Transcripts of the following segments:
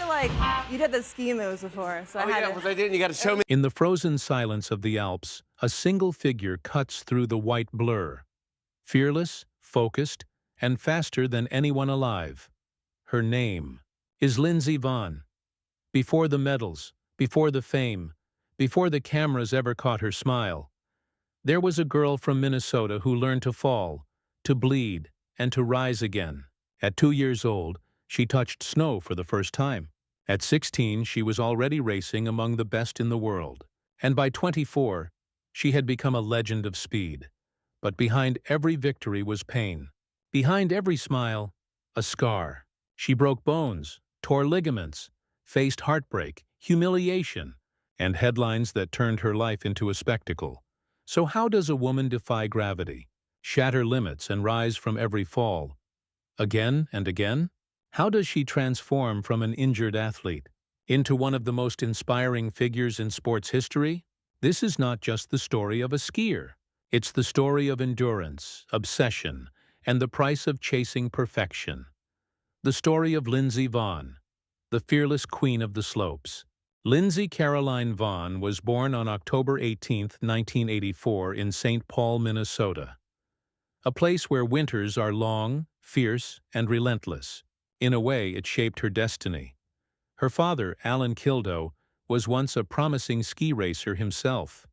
feel like you did the ski moves before, so I had to. Well, I didn't. You got to show me. In the frozen silence of the Alps, a single figure cuts through the white blur. Fearless, focused, and faster than anyone alive. Her name is Lindsey Vonn. Before the medals, before the fame, before the cameras ever caught her smile, there was a girl from Minnesota who learned to fall, to bleed, and to rise again. At 2 years old, she touched snow for the first time. At 16, she was already racing among the best in the world. And by 24, she had become a legend of speed. But behind every victory was pain. Behind every smile, a scar. She broke bones, tore ligaments, faced heartbreak, humiliation, and headlines that turned her life into a spectacle. So how does a woman defy gravity, shatter limits, and rise from every fall? Again and again? How does she transform from an injured athlete into one of the most inspiring figures in sports history? This is not just the story of a skier. It's the story of endurance, obsession, and the price of chasing perfection. The story of Lindsey Vonn, the fearless queen of the slopes. Lindsey Caroline Vonn was born on October 18, 1984 in St. Paul, Minnesota, a place where winters are long, fierce, and relentless. In a way, it shaped her destiny. Her father, Alan Kildo, was once a promising ski racer himself,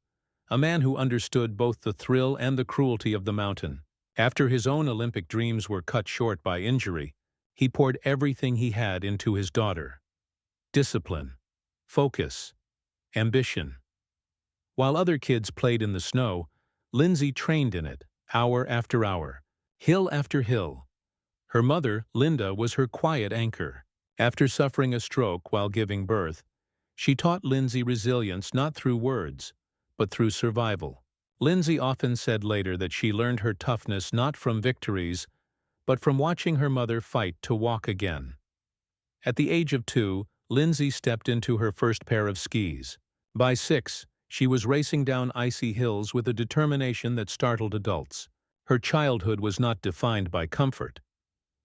a man who understood both the thrill and the cruelty of the mountain. After his own Olympic dreams were cut short by injury, he poured everything he had into his daughter. Discipline, focus, ambition. While other kids played in the snow, Lindsey trained in it, hour after hour, hill after hill. Her mother, Linda, was her quiet anchor. After suffering a stroke while giving birth, she taught Lindsey resilience not through words, but through survival. Lindsey often said later that she learned her toughness not from victories, but from watching her mother fight to walk again. At the age of 2, Lindsey stepped into her first pair of skis. By 6, she was racing down icy hills with a determination that startled adults. Her childhood was not defined by comfort.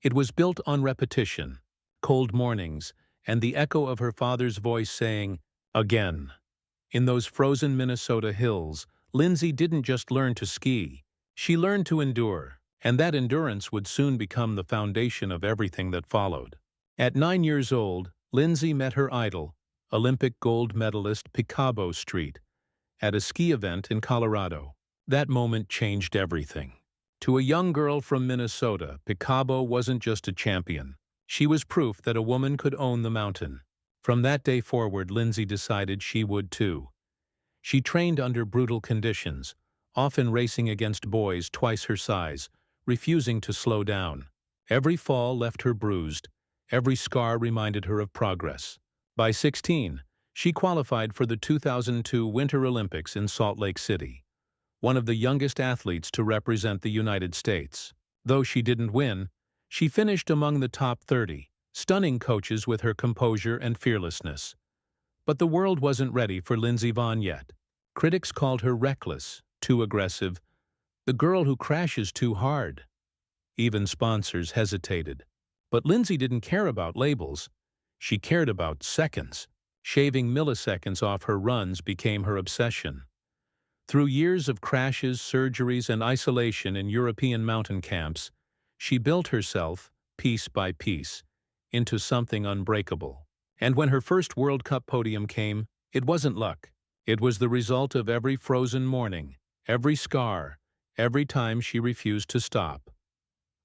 It was built on repetition, cold mornings, and the echo of her father's voice saying, "Again." In those frozen Minnesota hills, Lindsey didn't just learn to ski. She learned to endure, and that endurance would soon become the foundation of everything that followed. At 9 years old, Lindsey met her idol, Olympic gold medalist Picabo Street, at a ski event in Colorado. That moment changed everything. To a young girl from Minnesota, Picabo wasn't just a champion. She was proof that a woman could own the mountain. From that day forward, Lindsey decided she would too. She trained under brutal conditions, often racing against boys twice her size, refusing to slow down. Every fall left her bruised. Every scar reminded her of progress. By 16, she qualified for the 2002 Winter Olympics in Salt Lake City, one of the youngest athletes to represent the United States. Though she didn't win, she finished among the top 30, stunning coaches with her composure and fearlessness. But the world wasn't ready for Lindsey Vonn yet. Critics called her reckless, too aggressive, the girl who crashes too hard. Even sponsors hesitated. But Lindsey didn't care about labels. She cared about seconds. Shaving milliseconds off her runs became her obsession. Through years of crashes, surgeries, and isolation in European mountain camps, she built herself, piece by piece, into something unbreakable. And when her first World Cup podium came, it wasn't luck. It was the result of every frozen morning, every scar, every time she refused to stop.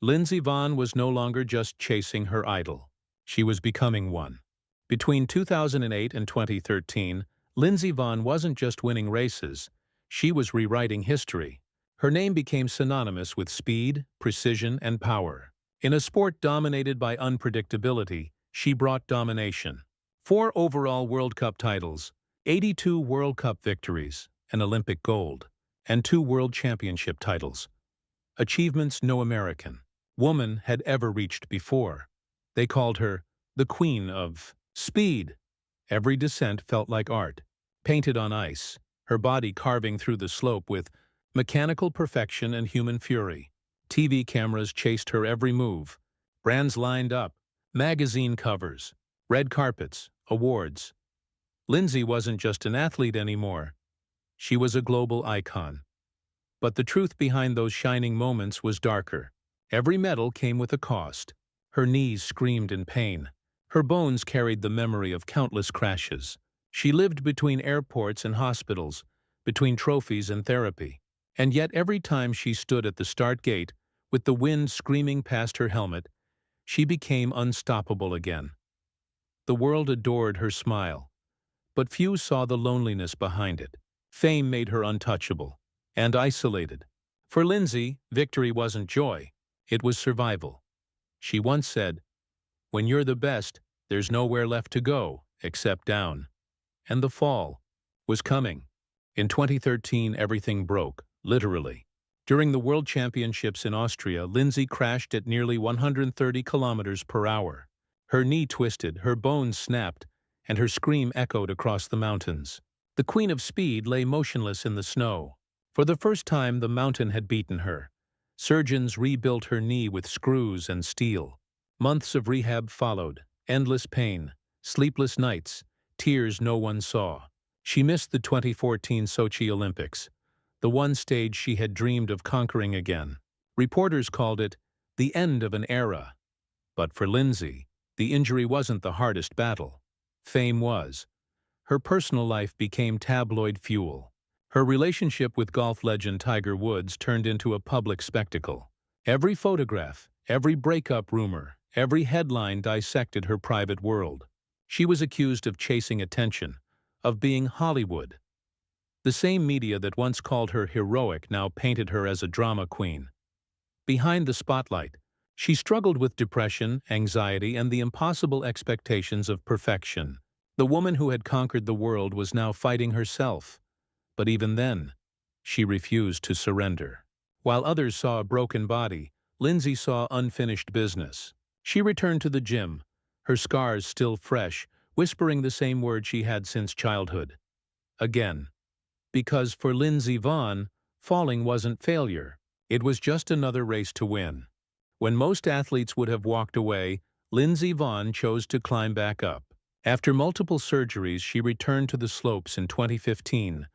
Lindsey Vonn was no longer just chasing her idol. She was becoming one. Between 2008 and 2013, Lindsey Vonn wasn't just winning races, she was rewriting history. Her name became synonymous with speed, precision, and power. In a sport dominated by unpredictability, she brought domination. 4 overall World Cup titles, 82 World Cup victories, an Olympic gold, and 2 World Championship titles. Achievements no American woman had ever reached before. They called her the Queen of Speed. Every descent felt like art, painted on ice, her body carving through the slope with mechanical perfection and human fury. TV cameras chased her every move. Brands lined up, magazine covers, Red carpets, awards. Lindsey wasn't just an athlete anymore. She was a global icon. But the truth behind those shining moments was darker. Every medal came with a cost. Her knees screamed in pain. Her bones carried the memory of countless crashes. She lived between airports and hospitals, between trophies and therapy. And yet every time she stood at the start gate, with the wind screaming past her helmet, she became unstoppable again. The world adored her smile, but few saw the loneliness behind it. Fame made her untouchable and isolated. For Lindsey, victory wasn't joy, it was survival. She once said, "When you're the best, there's nowhere left to go except down." And the fall was coming. In 2013, everything broke, literally. During the World Championships in Austria, Lindsey crashed at nearly 130 kilometers per hour. Her knee twisted, her bones snapped, and her scream echoed across the mountains. The Queen of Speed lay motionless in the snow. For the first time, the mountain had beaten her. Surgeons rebuilt her knee with screws and steel. Months of rehab followed, endless pain, sleepless nights, tears no one saw. She missed the 2014 Sochi Olympics, the one stage she had dreamed of conquering again. Reporters called it the end of an era. But for Lindsey, the injury wasn't the hardest battle. Fame was. Her personal life became tabloid fuel. Her relationship with golf legend Tiger Woods turned into a public spectacle. Every photograph, every breakup rumor, every headline dissected her private world. She was accused of chasing attention, of being Hollywood. The same media that once called her heroic now painted her as a drama queen. Behind the spotlight, she struggled with depression, anxiety, and the impossible expectations of perfection. The woman who had conquered the world was now fighting herself. But even then, she refused to surrender. While others saw a broken body, Lindsey saw unfinished business. She returned to the gym, her scars still fresh, whispering the same words she had since childhood. Again. Because for Lindsey Vonn, falling wasn't failure. It was just another race to win. When most athletes would have walked away, Lindsey Vonn chose to climb back up. After multiple surgeries, she returned to the slopes in 2015,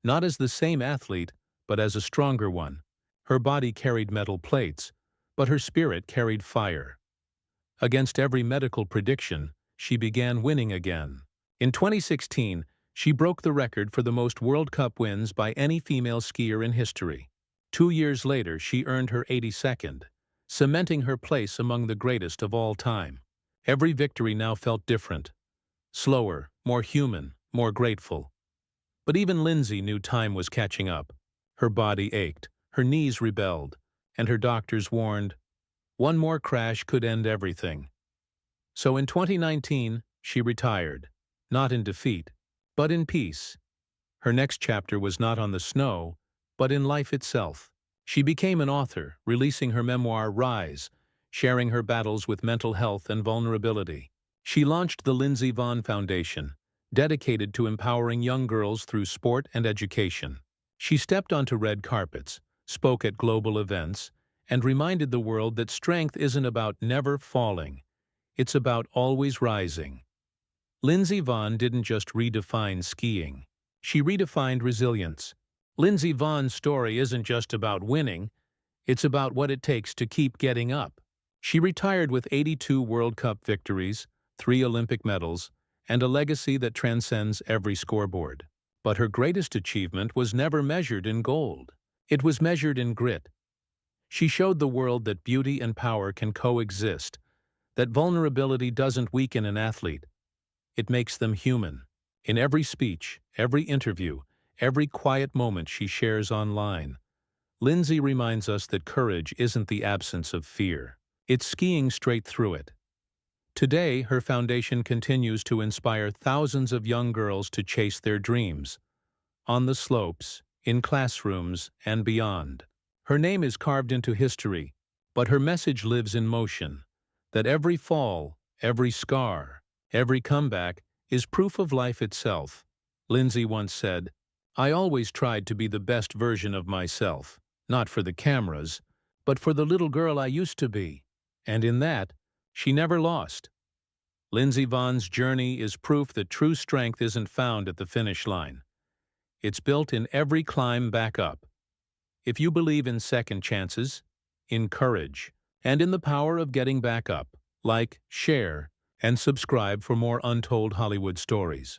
not as the same athlete, but as a stronger one. Her body carried metal plates, but her spirit carried fire. Against every medical prediction, she began winning again. In 2016, she broke the record for the most World Cup wins by any female skier in history. 2 years later, she earned her 82nd, cementing her place among the greatest of all time. Every victory now felt different. Slower, more human, more grateful. But even Lindsey knew time was catching up. Her body ached, her knees rebelled, and her doctors warned, one more crash could end everything. So in 2019, she retired, not in defeat, but in peace. Her next chapter was not on the snow, but in life itself. She became an author, releasing her memoir Rise, sharing her battles with mental health and vulnerability. She launched the Lindsey Vonn Foundation, dedicated to empowering young girls through sport and education. She stepped onto red carpets, spoke at global events, and reminded the world that strength isn't about never falling, it's about always rising. Lindsey Vonn didn't just redefine skiing, she redefined resilience. Lindsey Vonn's story isn't just about winning, it's about what it takes to keep getting up. She retired with 82 World Cup victories, 3 Olympic medals, and a legacy that transcends every scoreboard. But her greatest achievement was never measured in gold. It was measured in grit. She showed the world that beauty and power can coexist, that vulnerability doesn't weaken an athlete. It makes them human. In every speech, every interview, every quiet moment she shares online, Lindsey reminds us that courage isn't the absence of fear. It's skiing straight through it. Today, her foundation continues to inspire thousands of young girls to chase their dreams, on the slopes, in classrooms, and beyond. Her name is carved into history, but her message lives in motion, that every fall, every scar, every comeback is proof of life itself. Lindsey once said, "I always tried to be the best version of myself, not for the cameras, but for the little girl I used to be, and in that, she never lost." Lindsey Vonn's journey is proof that true strength isn't found at the finish line. It's built in every climb back up. If you believe in second chances, in courage, and in the power of getting back up, like, share, and subscribe for more untold Hollywood stories.